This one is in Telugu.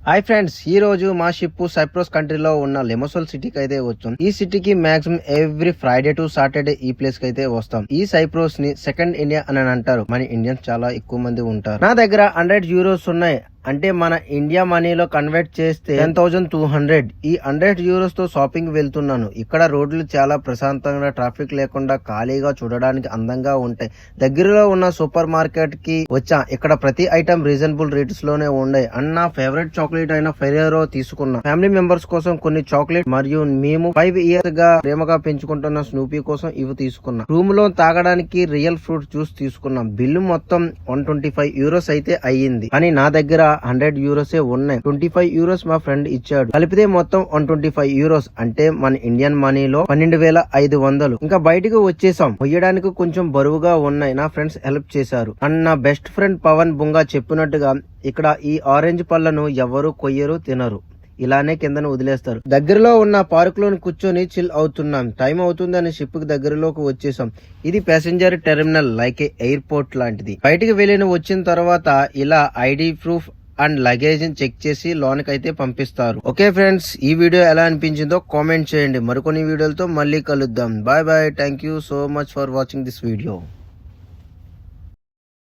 హాయ్ ఫ్రెండ్స్, ఈ రోజు మా షిప్ సైప్రస్ కంట్రీలో ఉన్న లెమసోల్ సిటీకి అయితే వచ్చాం. ఈ సిటీకి maximum every Friday to Saturday ఈ ప్లేస్ కి అయితే వస్తాం. ఈ సైప్రస్ ని సెకండ్ ఇండియా అని అంటారు. మన ఇండియన్స్ చాలా ఎక్కువ మంది ఉంటారు. నా దగ్గర 100 యూరోస్ ఉన్నాయి. అంటే మన ఇండియా మనీలో కన్వర్ట్ చేస్తే 10,200. ఈ 100 యూరోస్ తో షాపింగ్ వెళ్తున్నాను. ఇక్కడ రోడ్లు చాలా ప్రశాంతంగా, ట్రాఫిక్ లేకుండా, ఖాళీగా, చూడడానికి అందంగా ఉంటాయి. దగ్గరలో ఉన్న సూపర్ మార్కెట్ కి వచ్చా. ఇక్కడ ప్రతి ఐటమ్ రీజనబుల్ రేట్స్ లోనే ఉన్నాయి. అండ్ నా ఫేవరెట్ చాక్లెట్ అయిన ఫెరేరో తీసుకున్నా. ఫ్యామిలీ మెంబర్స్ కోసం కొన్ని చాక్లెట్ మరియు మేము 5 ఇయర్స్ గా ప్రేమగా పెంచుకుంటున్న స్నూపీ కోసం ఇవి తీసుకున్నా. రూమ్ లో తాగడానికి రియల్ ఫ్రూట్ జ్యూస్ తీసుకున్నాం. బిల్లు మొత్తం 125 యూరోస్ అయితే అయ్యింది. కానీ నా దగ్గర 100 యూరోసే ఉన్నాయి. 25 యూరోస్ మా ఫ్రెండ్ ఇచ్చాడు. కలిపితే మొత్తం 125 యూరోస్, అంటే మన ఇండియన్ మనీలో 12,500. ఇంకా బయటకు వచ్చేసాం. మొయ్యడానికి కొంచెం బరువుగా ఉన్నాయి. నా ఫ్రెండ్స్ హెల్ప్ చేశారు. అండ్ నా బెస్ట్ ఫ్రెండ్ పవన్ బుంగా చెప్పినట్టుగా ఇక్కడ ఈ ఆరెంజ్ పళ్ళను ఎవరు కొయ్యరు, తినరు. ఇలానే కిందను వదిలేస్తారు. దగ్గరలో ఉన్న పార్క్ లోని కూర్చొని చిల్ అవుతున్నాం. టైం అవుతుందని షిప్ కి దగ్గరలోకి వచ్చేసాం. ఇది ప్యాసింజర్ టెర్మినల్, లైక్ ఎయిర్పోర్ట్ లాంటిది. బయటికి వెళ్ళిన వచ్చిన తర్వాత ఇలా ID proof and luggage check చేసి లోనికి అయితే పంపిస్తారు. ఓకే ఫ్రెండ్స్, ఈ వీడియో ఎలా అనిపించిందో కామెంట్ చేయండి. మరికొన్ని వీడియోలతో మళ్ళీ కలుద్దాం. Bye bye. Thank you so much for watching this video.